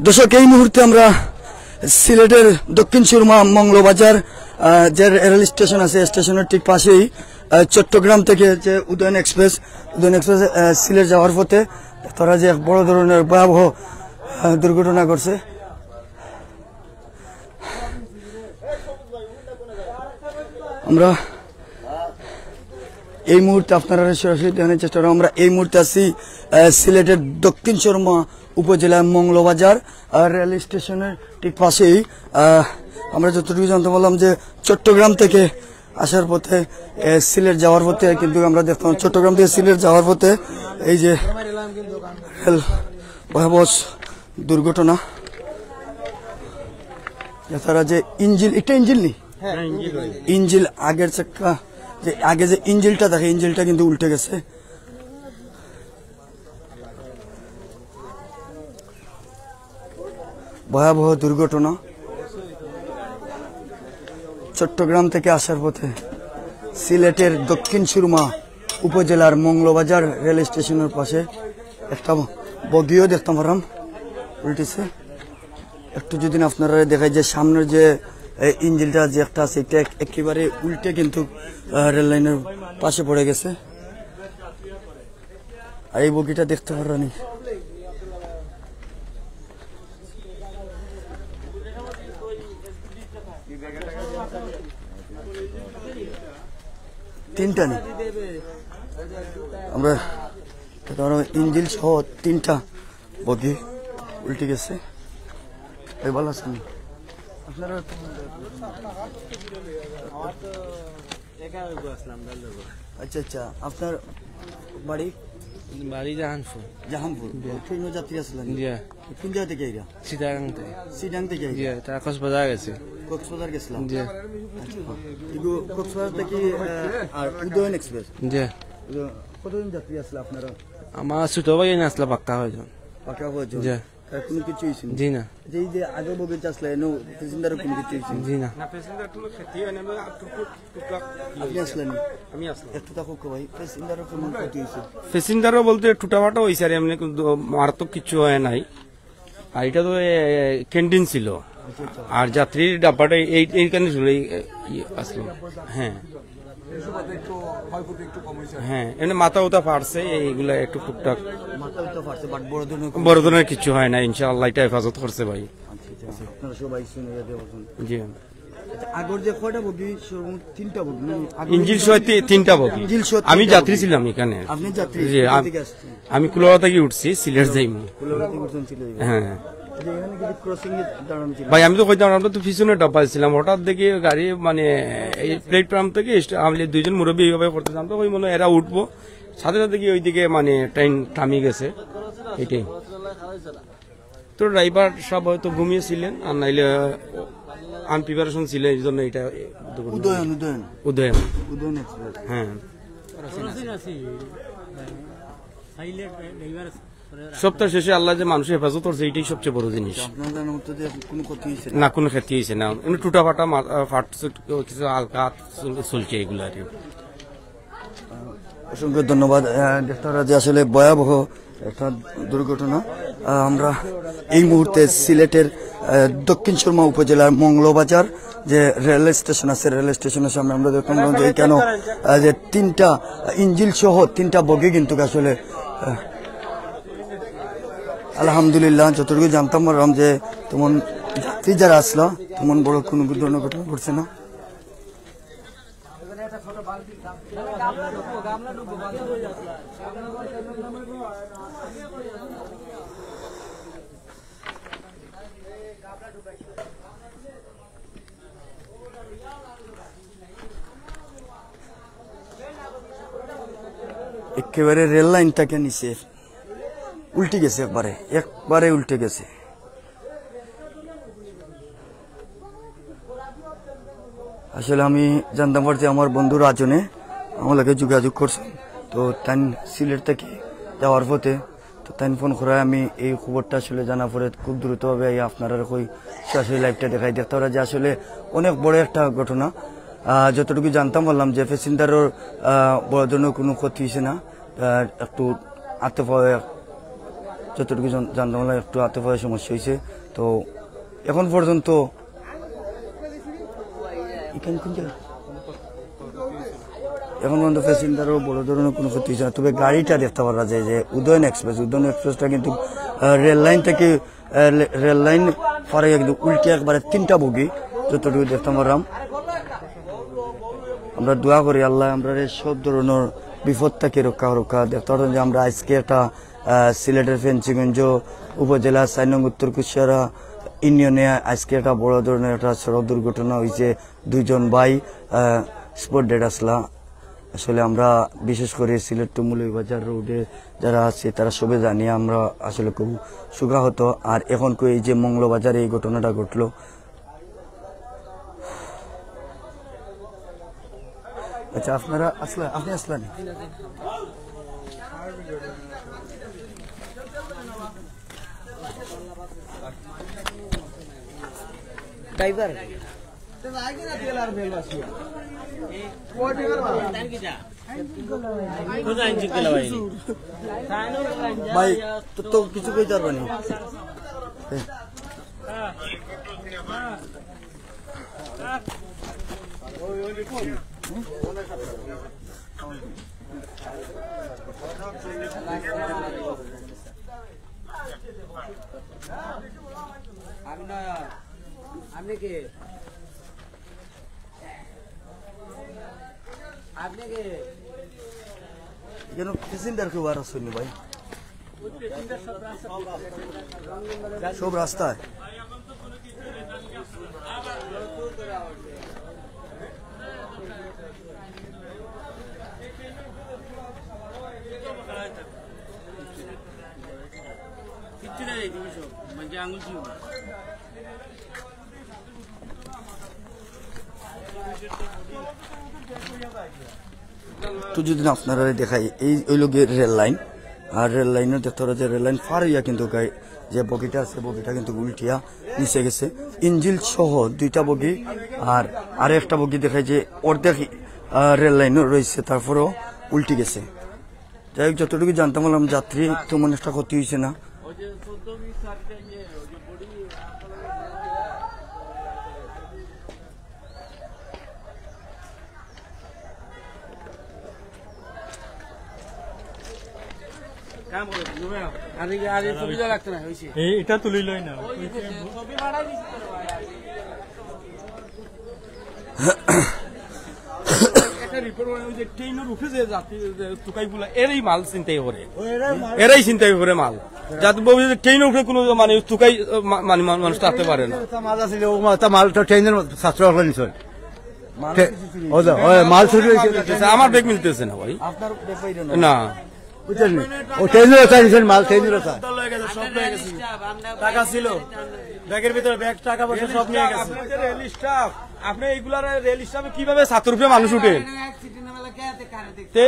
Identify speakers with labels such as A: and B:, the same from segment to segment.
A: দর্শক, এই মুহূর্তে আমরা সিলেটের দক্ষিণ সুরমা মংলবাজার যে রেল স্টেশন আছে, স্টেশনের ঠিক পাশেই চট্টগ্রাম থেকে যে উদয়ন এক্সপ্রেস সিলেট যাওয়ার পথে তারা যে এক বড় ধরনের ভয়াবহ দুর্ঘটনা ঘটছে। আমরা এই মুহূর্তে আপনারা সরাসরি দেখানোর চেষ্টা করি। আমরা এই মুহূর্তে আছি সিলেটের দক্ষিণ সুরমা উপজেলার মংলবাজার রেল স্টেশনের ঠিক পাশেই। আমরা যতটুকু জানতে পারলাম যে চট্টগ্রাম থেকে আসার পথে সিলেট যাওয়ার পথে কিন্তু আমরা দেখতাম চট্টগ্রাম থেকে সিলেট যাওয়ার পথে এই যে রেল ভয়াবহ দুর্ঘটনা। তারা যে ইঞ্জিল, এটা ইঞ্জিল নেই, ইঞ্জিল আগের চাক্কা যে আগে যে ইঞ্জিলটা থাকে, ইঞ্জিলটা কিন্তু উল্টে গেছে। ভয়াবহ দুর্ঘটনা চট্টগ্রাম থেকে আসার পথে সিলেটের দক্ষিণ সুরমা উপজেলার মংলবাজার রেল স্টেশনের পাশে একটা বগিও দেখতে পারলাম উল্টেছে। একটু যদি আপনারা দেখায় যে সামনের যে ইঞ্জিনটা যে একটা আছে, এটা একেবারে উল্টে কিন্তু রেল লাইনের পাশে পড়ে গেছে। আর এই বগিটা দেখতে পারলাম তিনটা নেই, আমরা ইঞ্জিন সহ তিনটা বগি উল্টে গেছে। ভালো আছেন আপনারা? আচ্ছা আচ্ছা, আপনার বাড়ি?
B: বাড়ি জাহানপুর।
A: জাহানপুর। ট্রেন যাত্রী আসলেন? কোন জায়গা থেকে?
B: চিটাগাং থেকে।
A: চিটাগাং থেকে?
B: তারা কক্সবাজার গেছে।
A: কক্সবাজার গেছিলাম। কক্সবাজার থেকে আর উদয়ন এক্সপ্রেস। কতজন যাত্রী আসলে আপনারা?
B: আমার ছোট ভাই আসলে পাক্কা হয়ে যান।
A: পাক্কা হয়ে যান? কোনো কিছু হয়েছে?
B: জি না।
A: এই যে আগে বগে আসলে প্যাসেঞ্জারও কোনো কিছু হয়েছে?
B: জি না।
A: আপনি আসলেন? আমি আসলাম। একটু থাকুক ভাই, প্যাসেঞ্জারও কোনো ক্ষতি হয়েছে?
C: প্যাসেঞ্জারও বলতে টুটাফাটা হয়েছে আর এমনি মারাত্মক কিছু হয় নাই। আর এটা তো ক্যান্টিন ছিল আর যাত্রীর ডাব্বাটা এইখানে ছিল আসলো। হ্যাঁ হ্যাঁ, এমনি মাথা উতা ফাটছে, এইগুলা একটু টুকটাক বড় ধরনের কিছু হয় না। ইনশাআল্লাহ এটা হেফাজত করছে ভাই। জি,
A: আগর যে কয়টা বগি? তিনটা বগি।
C: ইঞ্জিল সহ তিনটা বগি। আমি যাত্রী ছিলাম এখানে।
A: আপনি যাত্রী?
C: আমি কুলাওয়া থেকে উঠছি, সিলেট যাইমু। হ্যাঁ ভাই, আমি তো কইতাম আমরা তো পিছনে ডাব্বা ছিলাম, হঠাৎ দেখি গাড়ি মানে এই প্লেটফর্ম থেকে আমি দুইজন মুরব্বী এইভাবে করতেছিলাম, তো ওই মনে এরা উঠবো, সাথে সাথে কি ওইদিকে মানে ট্রেন থামিয়ে গেছে। এটাই তো, ড্রাইভার সব হয়তো ঘুমিয়েছিলেন আর নাইলে আনপ্রিপারেশন ছিল, এই জন্য এটা উদয়ন। হ্যাঁ, সপ্তাহ শেষে আল্লাহ যে মানুষের হেফাজত করছে, এইটাই সবচেয়ে বড় জিনিস। না, কোনো ক্ষতি হয়েছে না, টুটা ফাটা কিছু হালকা চলছে এগুলো আর কি।
A: অসংখ্য ধন্যবাদ। দেখতে যে আসলে ভয়াবহ একটা দুর্ঘটনা। আমরা এই মুহূর্তে সিলেটের দক্ষিণ সুরমা উপজেলার মংলবাজার যে রেল স্টেশন আছে, রেল স্টেশনের সামনে আমরা দেখলাম যে কেন যে তিনটা ইঞ্জিন সহ তিনটা বগি কিন্তু আসলে আলহামদুলিল্লাহ যতটুকু জানতাম পারলাম যে তেমন যাত্রী যারা আসলো তেমন বড় কোনো ধরনের ঘটনা ঘটছে না। একেবারে রেল লাইনটাকে নিচে উল্টে গেছে, একবারে উল্টে গেছে। আসলে আমি জানতাম পারছি আমার বন্ধু রাজনে আমার লাগে যোগাযোগ করছে, তো তাই সিলেট থেকে যাওয়ার পথে তো তাই ফোন করায় আমি এই খবরটা আসলে জানা পরে খুব দ্রুতভাবে আপনারা কই সরাসরি লাইভটা দেখাই দেখতে পারা যে আসলে অনেক বড় একটা ঘটনা। যতটুকু জানতাম বললাম যে প্যাসেঞ্জারের বড় ধরনের কোনো ক্ষতি হয়েছে না, একটু আতে যতটুকু জানতে পারলাম একটু হাতে পায়ে সমস্যা হয়েছে। তো এখন পর্যন্ত প্যাসেঞ্জারও বড় ধরনের কোনো ক্ষতি হচ্ছে না। তবে গাড়িটা দেখতে পারা যায় যে উদয়ন এক্সপ্রেসটা কিন্তু রেল লাইন থেকে রেল লাইন পারে কিন্তু উল্টে একবারে 3টা বগি যতটুকু দেখতে পারলাম। আমরা দোয়া করি আল্লাহ আমরা সব ধরনের বিপদ থেকে রক্ষা দেখতে পারলাম যে আমরা আজকে একটা সিলেটের ফেঞ্চিগঞ্জ উপজেলা 4 নং উত্তর কুশিয়ারা ইউনিয়নে আজকে একটা বড় ধরনের একটা সড়ক দুর্ঘটনা হয়েছে। 2 জন ভাই স্পট ডেড আসলা। আসলে আমরা বিশেষ করে সিলেট টু মৌলভীবাজার রোডে যারা আছে তারা সবে জানি আমরা আসলে খুব শোকাহত। আর এখন এই যে মংলবাজারে এই ঘটনাটা ঘটলো, আচ্ছা আপনারা আপনি আসলেন ড্রাইভার ভাই তো কিছু কই যাবেন কেন প্যাসেঞ্জার কেউ আর আসেনি ভাই, সব রাস্তায় তো যদি আপনারা দেখাই এই ওই লোকের রেল লাইন, আর রেল লাইনের দেখতে পারা যে রেল লাইন পার হইয়া কিন্তু যে বগিটা আছে বগিটা কিন্তু উল্টিয়া নিচে গেছে। ইঞ্জিল সহ 2টা বগি আর একটা বগি দেখায় যে অর্ধেক রেল লাইনও রয়েছে, তারপরেও উল্টি গেছে। যাই হোক যতটুকু জানতাম বললাম যাত্রী তেমন একটা ক্ষতি হয়েছে না।
C: এটা তুলিলই না এরাই মাল চিন্তাই করে, এরাই চিন্তাই করে মাল যাতে ট্রেনের উপরে কোনো মানে তুকাই মানে মানুষ থাকতে পারে না।
D: মাল আছে মাল তো ট্রেনের ছাত্র মাল চুরি হয়েছে।
C: আমার ব্যাগ মিলতেছে না ভাই, না
D: ও ট্রেনেরও চাইছেন মাল ট্রেনেরও চাই
C: টাকা ছিল ব্যাগের ভিতরে, ব্যাগ টাকা পয়সা সব নিয়ে গেছে। রেল স্টাফ আপনি এইগুলা রেল স্টাফে কিভাবে 7 রুপিয়া মানুষ উঠে?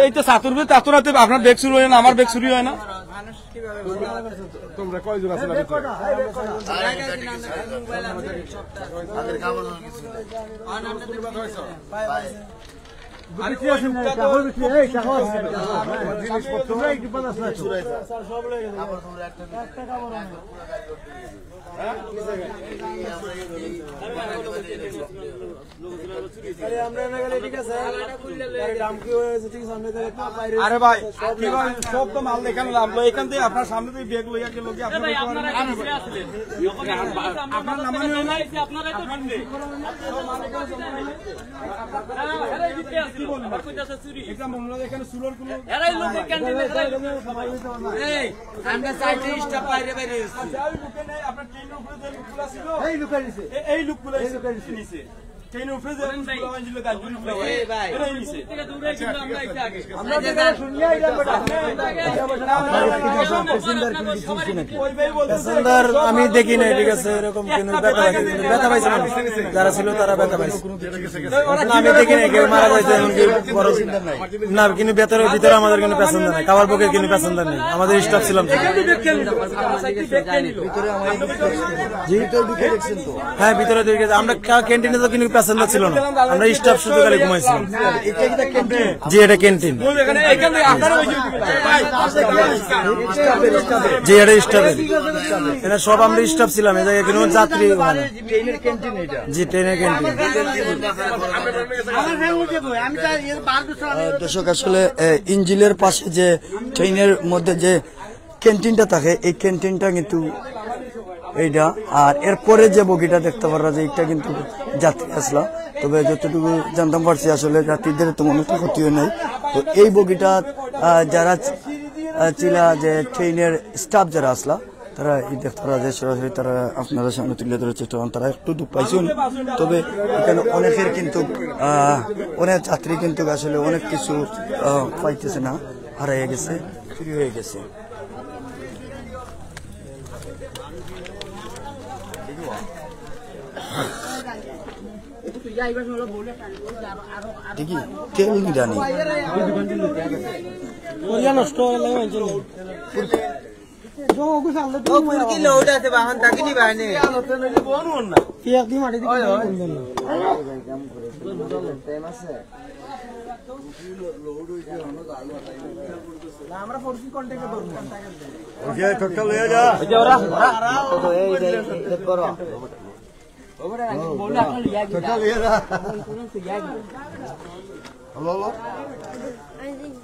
C: এই তো 7 রুপিয়া তাতরাতে আপনার ব্যাগ চুরি হয় না, আমার ব্যাগ চুরি হয় না। তোমরা কয়জন আছো? আরে ভাই সব তো মাল দেখানো নামলো এখান থেকে আপনার সামনে থেকে ব্যাগ লইয়া গেল কি আপনার এই লোকগুলো ট্রেনের উপরে যে
D: আমি দেখি নাই, ঠিক আছে এরকম ব্যথা পাইছে যারা ছিল তারা ব্যথা পাইছে, আমি দেখি নাই কেউ মারা যাইছে এমনকি না, কিন্তু বেতনের ভিতরে আমাদের কোনো প্যাসেঞ্জার নাই, খাবার পক্ষে কোনো প্যাসেঞ্জার নেই, আমাদের স্টাফ ছিলাম। হ্যাঁ ভিতরে ঢুকে আমরা ক্যান্টিনে তো কিন্তু প্যাসেঞ্জার ছিল না, আমরা স্টাফ শুধু খালি ঘুমাইছিলাম। জি এটা ক্যান্টিন, জি এটা স্টাফের, এটা সব আমরা স্টাফ ছিলাম। এই জায়গায় কোনো যাত্রী, জি ট্রেনের ক্যান্টিন।
A: দর্শক আসলে ইঞ্জিলের পাশে যে ট্রেনের মধ্যে যে ক্যান্টিনটা থাকে, এই ক্যান্টিনটা কিন্তু এইটা, আর এরপরে যে বগিটা দেখতে পারা যে এটা কিন্তু যাত্রী আসলা। তবে যতটুকু জানতাম পারছি আসলে যাত্রীদের তো মনে ক্ষতিও নেই। তো এই বগিটা যারা ছিলা যে ট্রেনের স্টাফ যারা আসলা, তারা এই দেখতে পারা যায় সরাসরি তারা আপনারা সামনে তুলে ধরার চেষ্টা করেন। তারা একটু দুঃখ পাইছেন, তবে এখানে অনেকের কিন্তু অনেক যাত্রী কিন্তু আসলে অনেক কিছু পাইতেছে না, হারাইয়া গেছে, চুরি হয়ে গেছে। ঠিকই তেল নিরানি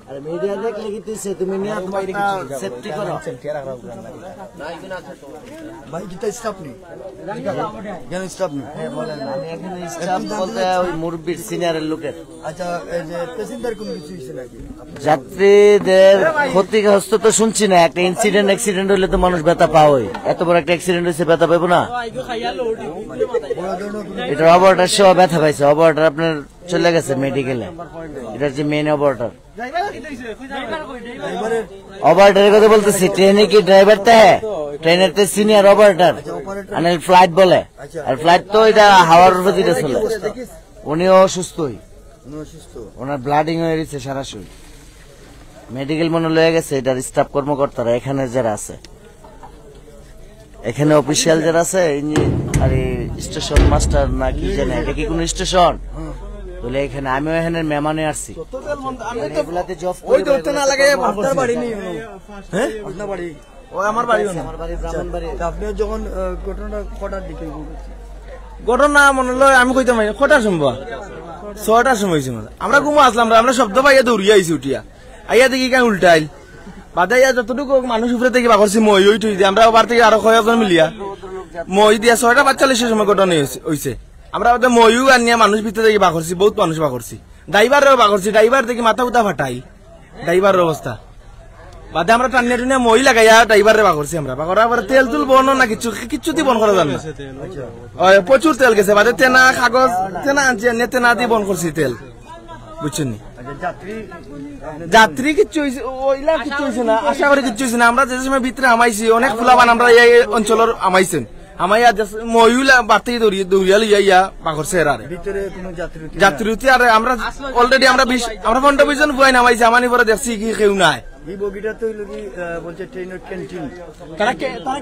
E: আরে মিডিয়া দেখলে কি তুই তুমি নিয়ে সেফটি করো
A: ভাই কিতা স্টাফ নেই, কেন স্টাফ নেই?
E: বলেন আমি এখানে স্টাফ বলতে ওই মুরব্বির সিনিয়রের লোকের।
A: আচ্ছা এই যে প্যাসেঞ্জার কোনো কিছু হয়েছে নাকি?
E: যাত্রীদের ক্ষতিগ্রস্ত তো শুনছি না, একটা অ্যাক্সিডেন্ট হলে তো মানুষ ব্যথা পাওই, এত বড় একটা অ্যাক্সিডেন্ট হয়েছে ব্যথা পাবো না? এটা অপারেটর সহ ব্যথা পাইছে, অপারেটর আপনার চলে গেছে মেডিকেলে, এটা হচ্ছে মেন অপারেটর। অপারেটরের কথা বলতেছি, ট্রেনে কি ড্রাইভার তো হ্যাঁ, ট্রেনের তো সিনিয়র অপারেটর, মানে ফ্লাইট বলে, আর ফ্লাইট তো এটা হাওয়ার গতিতে চলে। উনিও সুস্থই, ওনার ব্লাডিং হয়ে গেছে সারা শরীর, মেডিকেল মনে লয়ে গেছে। এটার স্টাফ কর্মকর্তারা এখানে যারা আছে, এখানে অফিসিয়াল যারা আছে, আর স্টেশন মাস্টার না কি জানে, এটা কি কোন স্টেশন বলে এখানে আমিও এখানে মেহমানে আসছি। এগুলাতে জব
D: ওই ধরতে না লাগে, আপনার বাড়ি নেই,
A: হ্যাঁ আপনার বাড়ি?
D: ও আমার বাড়িও না।
E: আমার বাড়ি ব্রাহ্মণবাড়ি।
A: আপনি যখন ঘটনাটা কটার দিকে
D: ঘটনা মনে হলো আমি কইতে পারি কটার সম্ভব, 6টার সময় ছিল। আমরা ঘুমো আসলাম, আমরা শব্দ পাইয়া দৌড়িয়ে আইছি উঠিয়া, আইয়া দেখি কেন উল্টাইল বাদাইয়া যতটুকু মানুষ উপরে থেকে বাকরছি মই ওই টুই দিয়ে আমরা ওবার থেকে আরো কয়েকজন মিলিয়া মই দিয়া 6:45 সময় ঘটনা হয়েছে। আমরা মইও আনিয়া মানুষ ভিতরে থেকে বাকরছি, বহুত মানুষ বাকরছি, ড্রাইভারও বাকরছি, ড্রাইভার দেখি মাথা উঠা ফাটাই ড্রাইভারের অবস্থা। বাদে আমরা টানিয়া টুনিয়া মই লাগাইয়া ড্রাইভারে বাকরছি। আমরা বাকরার পরে তেল তুল বন না কিছু দিয়ে বন করা যান না, প্রচুর তেল গেছে। বাদে তেনা কাগজ তেনা আনছি, আনিয়া তেনা দিয়ে বন করছি তেল, বুঝছেন নি? যাত্রী কিচ্ছু ওইলা কিচ্ছু হয়েছে না, আশা করি কিচ্ছু হয়েছে না। আমরা যে সময় ভিতরে আমাইছি অনেক ফুলাবান আমরা এই অঞ্চলের আমাইছেন, আমাইয়া মহিলা বাড়তে দৌড়িয়া লইয়া ইয়া বাঘরছে এর যাত্রী আর আমরা অলরেডি আমরা 15-20 জন বুয়াই নামাইছি। আমানি পরে দেখছি কি কেউ নাই। তারা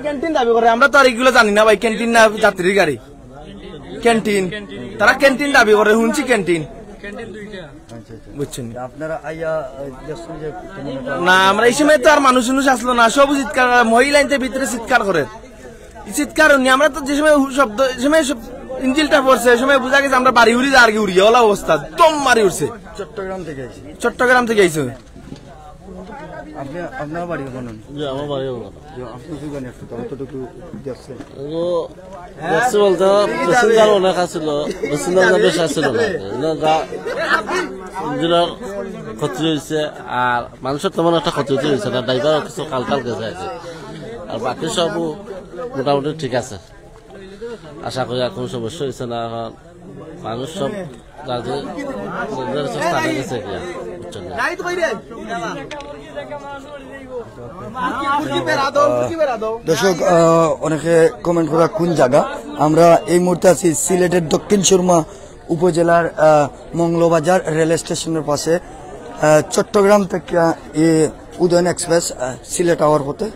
D: ক্যান্টিন দাবি করে, আমরা তো আর এগুলো জানি না ভাই, ক্যান্টিন না যাত্রীর গাড়ি ক্যান্টিন, তারা ক্যান্টিন দাবি করে, শুনছি ক্যান্টিন, বুঝছেন?
A: আপনারা
D: না আমরা এই সময় তো আর মানুষ আসলো না, সব চিৎকার, মহিলা ভিতরে চিৎকার করে, চিৎকার আমরা তো যে সময় শব্দ সময় ইঞ্জিলটা পড়ছে এই সময় বোঝা গেছে আমরা বাড়ি উড়ি আর কি উড়িয়ে ওলা অবস্থা দম মারি উঠছে। চট্টগ্রাম থেকে আইছে।
A: আপনার বাড়ি কোন?
B: আমার বাড়ি
A: বলতে
B: প্যাসেঞ্জার অনেক আসছিল, প্যাসেঞ্জার বেশ আসছিল না, ক্ষতি হয়েছে। আর মানুষের তেমন একটা ক্ষতি হয়েছে না, ড্রাইভার কিছু কালকাল গেছে আছে, আর বাকি সব মোটামুটি ঠিক আছে। আশা করি আর কোনো সমস্যা হয়েছে না। এখন মানুষ সব স্থানে গেছে।
A: দর্শক অনেকে কমেন্ট করা কোন জায়গা, আমরা এই মুহূর্তে আছি সিলেটের দক্ষিণ সুরমা উপজেলার মংলবাজার রেল স্টেশনের পাশে। চট্টগ্রাম থেকে উদয়ন এক্সপ্রেস সিলেট আওয়ার পথে।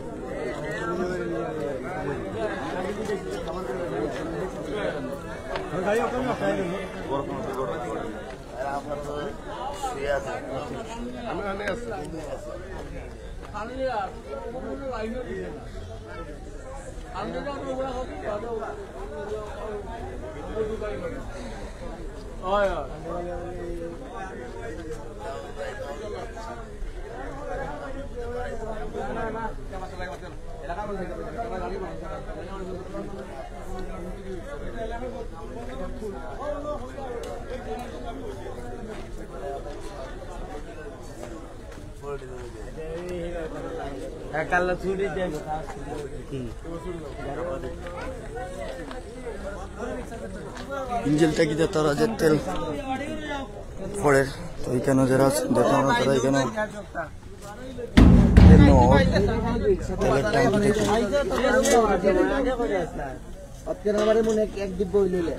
A: ইঞ্জিল ট্যাঙ্কিতে তারা যে তেল পড়ে, তো এখানে যারা দেখলাম তারা এখানে তেলের ট্যাঙ্কি থেকে
E: এক ডিব্বা হইলে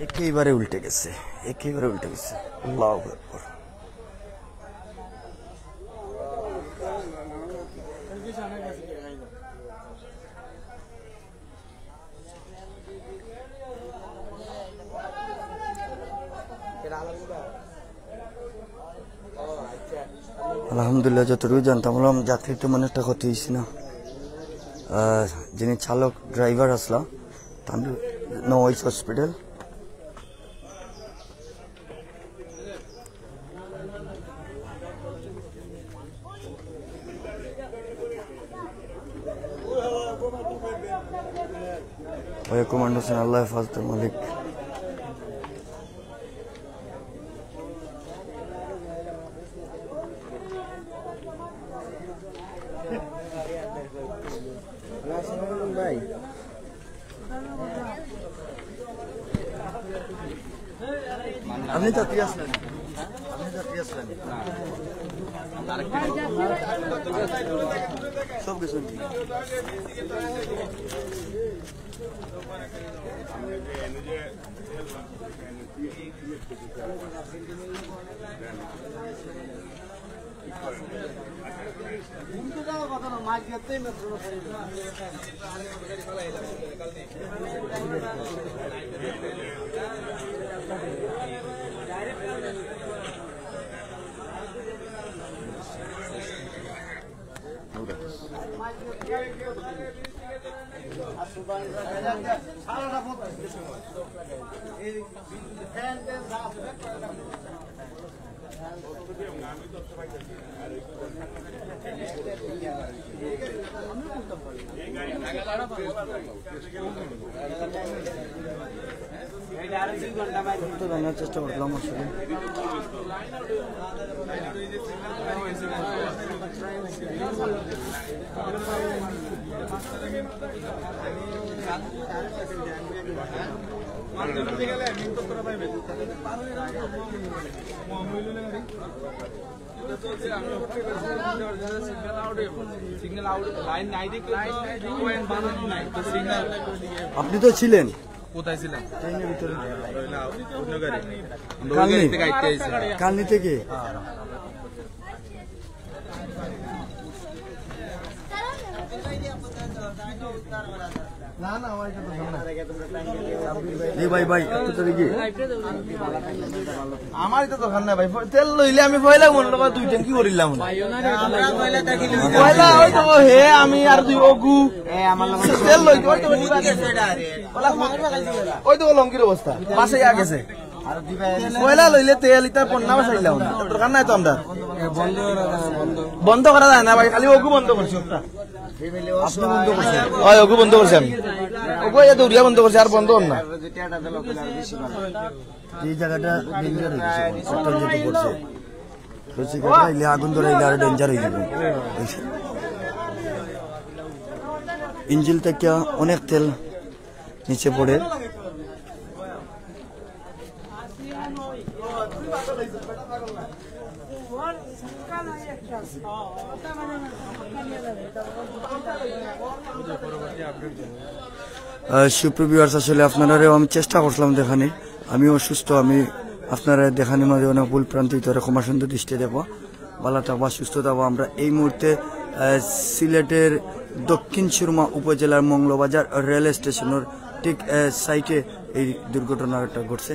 A: একেবারে উল্টে গেছে, একেবারে উল্টে গেছে। আল্লাহু আকবার। আলহামদুলিল্লাহ, যতটুকু জানতাম বললাম যাত্রীর তো মানে একটা ক্ষতি হয়েছে না। যিনি চালক ড্রাইভার আসলা তার নওয়াইজ হসপিটাল। কমান্ডো হোসেন আল্লাহ হেফাজত মালিক। আপনি যাত্রী আসলেন, আপনি যাত্রী আসলেন সব কিছু জানার চেষ্টা করলাম আসলে। আপনি তো ছিলেন
F: কোথায় ছিলেন?
A: ট্রেনের ভিতরে।
F: কালনি
A: কালনি থেকে ভাই ভাই
D: আমার তো দোকান নাই ভাই, তেল লইলে আমি পয়লা মনে করো 2 ট্যাঙ্কি করিলাম পয়লা। ওই তো হে আমি আর 2 অগু তেল লই ওই তো লঙ্কির অবস্থা পাশে গেছে। পয়লা লইলে তেল ইটা পন্না বাসাইলাম, দরকার নাই তো আমরা বন্ধ করা যায় না ভাই, খালি অগু বন্ধ করছি। অগু বন্ধ করছি আমি, অগু দৌড়িয়া বন্ধ করছি, আর বন্ধ না।
A: এই জায়গাটা ডেঞ্জার হয়ে গেছে, আগুন ধরাইলে আরো ডেঞ্জার হয়ে যাবে। ইঞ্জিল থেকে অনেক তেল নিচে পড়ে,
D: করতেছি।
A: সুপ্রিয় ভিউয়ার্স, আসলে আপনারাও আমি চেষ্টা করছিলাম দেখানি, আমি অসুস্থ, আমি আপনারা দেখানির মাঝে অনেক ভুল প্রান্তিত ক্ষমা সুন্দর দৃষ্টি দেখো, ভালো থাকবো, সুস্থ থাকবো। আমরা এই মুহূর্তে সিলেটের দক্ষিণ সুরমা উপজেলার মংলবাজার রেল স্টেশনের ঠিক সাইটে এই দুর্ঘটনাটা ঘটছে।